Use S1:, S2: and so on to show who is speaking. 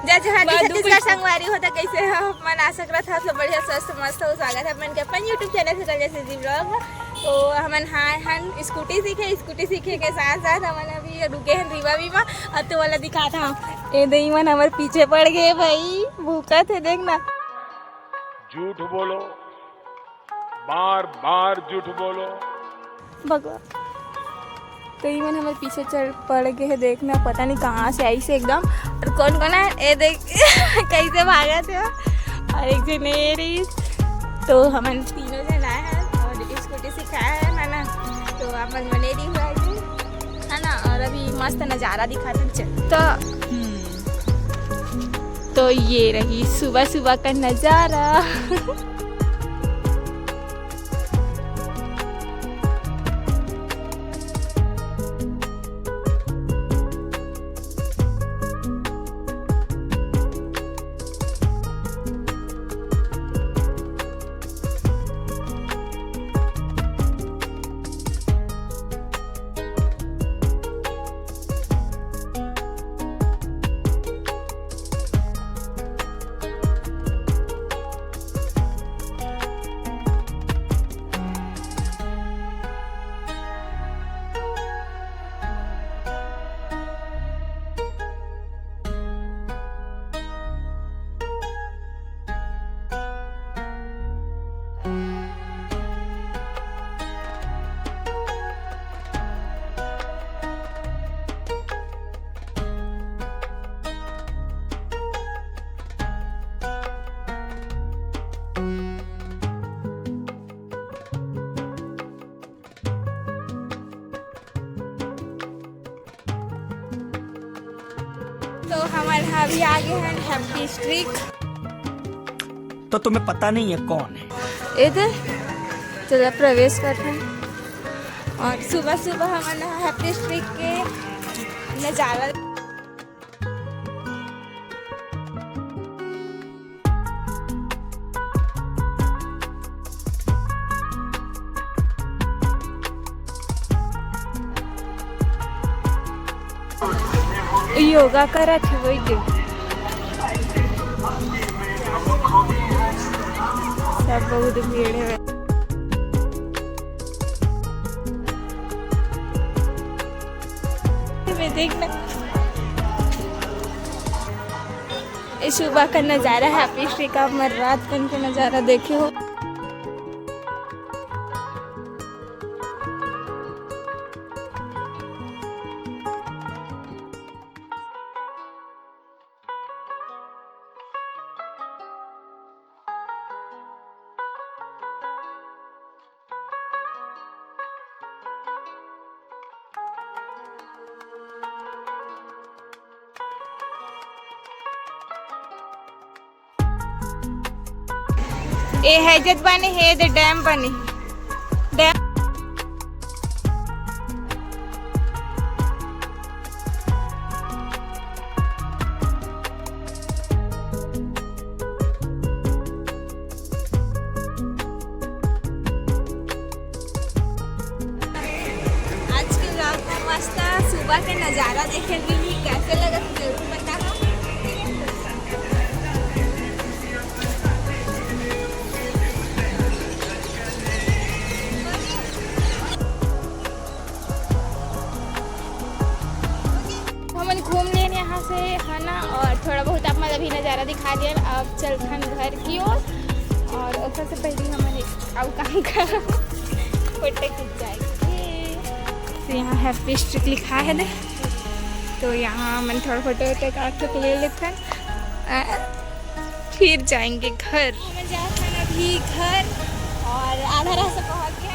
S1: जज हाँ छत्तीसगढ़ संगवारी होता कैसे मन आ सक रहा था सब बढ़िया स्वस्थ मस्त हो स्वागत है अपन के अपन यूट्यूब चैनल से जैसे जी ब्लॉग। तो हमन हम स्कूटी सीखे के साथ साथ हमन अभी रुके हैं रीवा बीमा। अब तो वाला दिखा था ये दही मन हमारे पीछे पड़ गए भाई भूखा थे देखना।
S2: झूठ बोलो बार बार झूठ बोलो
S1: भगवान तो ये मैंने हमारे पीछे चढ़ पड़ गए है देखना पता नहीं कहाँ से आई से एकदम। और कौन कौन है ये देख कैसे भागा थे और एक जन ये रही। तो हम तीनों जन आए हैं और स्कूटी सिखाया है ना। तो अपन बनेरी हुआ है ना और अभी मस्त नज़ारा दिखाते चल। तो ये रही सुबह सुबह का नज़ारा। तो हमारे यहाँ भी आगे हैं हैप्पी स्ट्रीक।
S3: तो तुम्हें पता नहीं है कौन है
S1: इधर चलो प्रवेश करते हैं। और सुबह सुबह हमारे हैप्पी स्ट्रीक के नज़ारा योगा करा थे वही के सब बहुत भीड़ है। देखना इस सुबह का नज़ारा हैप्पी स्ट्रीक का रात का नज़ारा देखे हो। ए हैजत बने है द डैम बने डैम। आज के रात में मस्त सुबह के नज़ारा देखे कैसे लगा जरूर बताना। घूम लें यहाँ से है ना और थोड़ा बहुत आप मतलब अभी नज़ारा दिखा दिया। अब चलते हैं घर की ओर और उससे पहले हमारे अब काम कर फोटो खींच जाएगी। तो यहाँ हैप्पी स्ट्रीक लिखा है ना तो यहाँ मैंने थोड़ा फोटो वोटो ले लेते हैं फिर जाएंगे घर। मैं जाते हैं अभी घर और आधा रास्ता पहुँच गए।